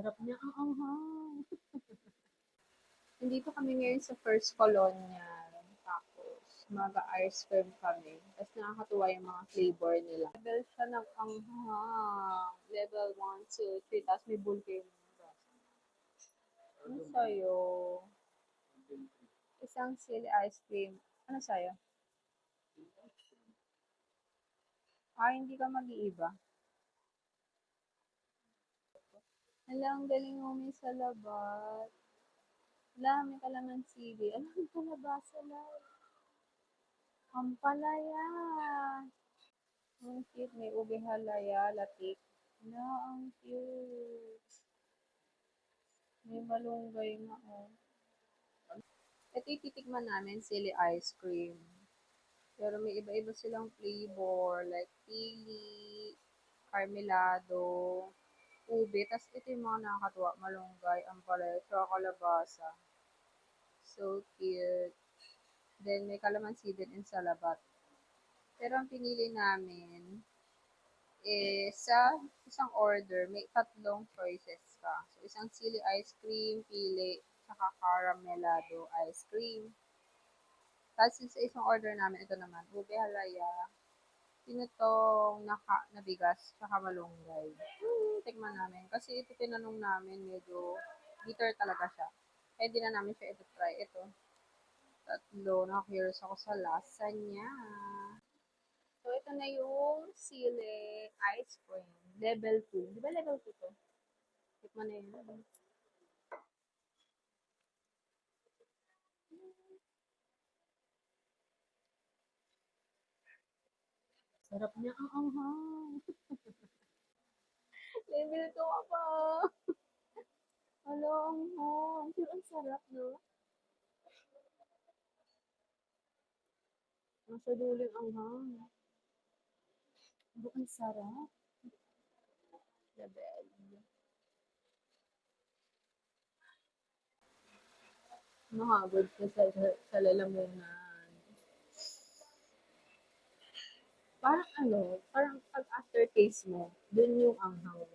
Sarap niya ang anghang. Nandito kami ngayon sa First Colonial. Tapos, mag-ice cream kami. Tapos nakakatuwa yung mga flavor nila. Level siya ng anghang. Level 1, 2, 3. Tapos may bulke yung mga basa. Ano sa'yo? Isang sili ice cream. Ano sa'yo? Hindi ka mag-iiba. Hala, ang galing mo may salabat. Hala, may kalamansi. Alam, may kalabasa lang. Ampalaya. Ang cute. May ube halaya, latik. Hala, ang cute. May malunggay nga, oh. Ito ititikman namin, sili ice cream. Pero may iba-iba silang flavor, like pili, carmelado, ube. Tapos ito yung mga nakakatuwa, malunggay, ampalaya, tsaka kalabasa. So cute. Then may kalamansi din and salabat. Pero ang pinili namin sa isang order, may tatlong choices ka. So, isang sili ice cream, pili, saka caramelado ice cream. Tapos sa isang order namin, ito naman, ube halaya, pinutong na bigas, saka malunggay. Tikman namin. Kasi ito tinanong namin, medyo bitter talaga siya. Kaya di na namin siya ito try. Ito, tatlo, na-curious ako sa lasa niya. So, ito na yung sili ice cream. Level 2. Di ba level 2 to? Tikman na yun. Sarap niya ang anghang. Level 2 ka pa. Hala, anghang. Pero ang sarap, no? Nasa dulo yung anghang. Ang sarap. Level. Mahagod ka sa lalamunan. Parang parang pag aftertaste mo, dun yung anghang.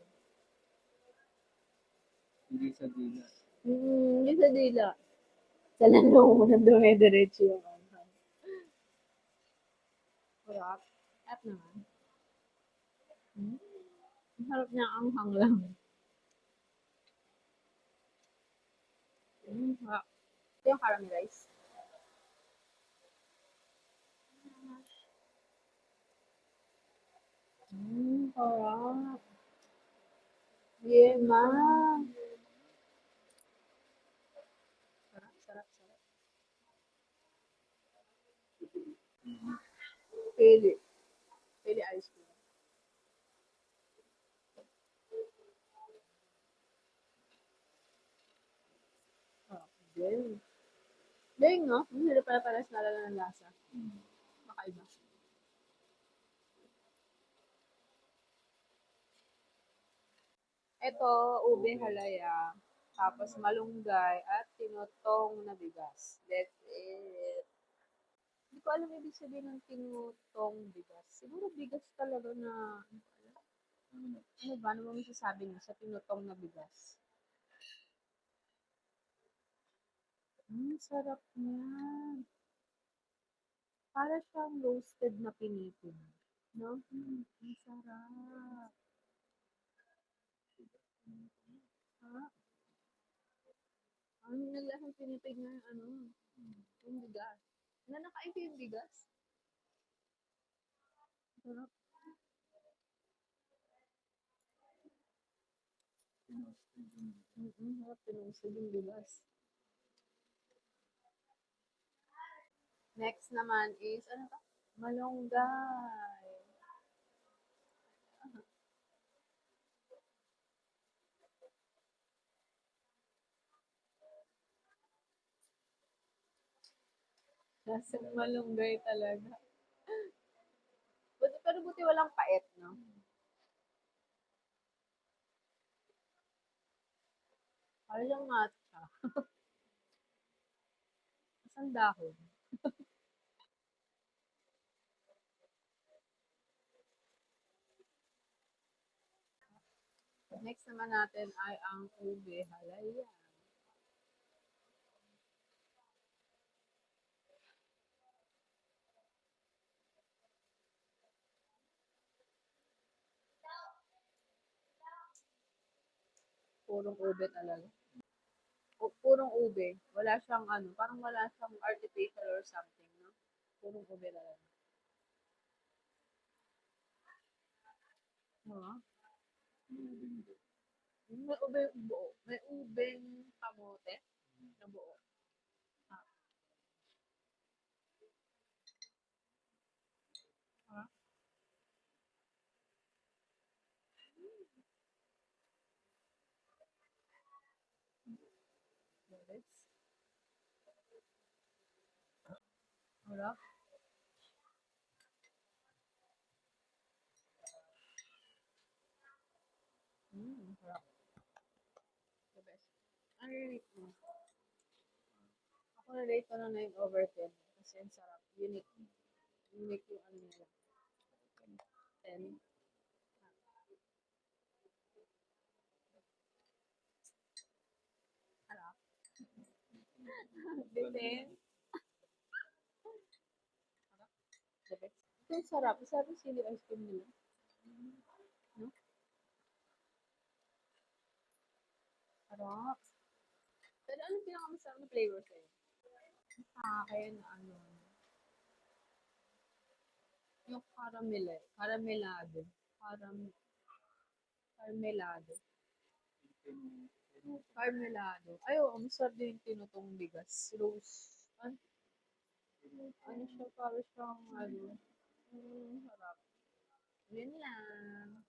Hindi sa dila. Hindi sa dila. Sa lalamunan dumidiretso yung anghang. Sarap. At naman. Ang sarap niya ang anghang lang. Sarap. Ito yung caramelize. Sarap. Yema. Sarap, sarap, sarap. Pili. Pili ice cream. Sarap din. Dahil no? Hindi pala paras nalala ng lasa. Makaiba. Ito, ube halaya. Tapos malunggay at tinutong na bigas. That's it. Hindi ko alam ibig sabihin ng tinutong bigas. Siguro bigas talaga na, ano ba, ano ba masasabi niya sa tinutong na bigas? Sarap niya. Para siyang roasted na pinipig. No? Ang sarap. Ha? Ang naglasang pinipig na yung bigas. Nakain ko yung bigas. Sarap. Sarap pinusog yung bigas. Next naman is, ano to? Malunggay. Lasang malunggay talaga. Pero buti walang pait, no? Parang matcha. Isang dahon. Next naman natin ay ang ube halaya. Purong ube talaga. Purong ube. Wala siyang ano, parang wala siyang artificial or something, no? Purong ube talaga. Huh? May ube buo. May ubeng kamote na buo. Ah, ah, yes. Wala. Sarap. The best. Ang relate mo. Ako relate ko na 9 over 10. Kasi ang sarap. Unique. Unique yung ano nila. 10. Sarap. The 10. The best. Ito yung sarap. Sarap yung sili ice cream nila. No? Sarap. Pero ano pinakamasarap na flavor sa'yo? Sa akin, ano, yung caramelado. Caram, Carmelado. Carmelado. Ay, oo, masarap din yung tinutong bigas. Rose. Ano, ano siya, parang siyang, ano, sarap. Yun lang.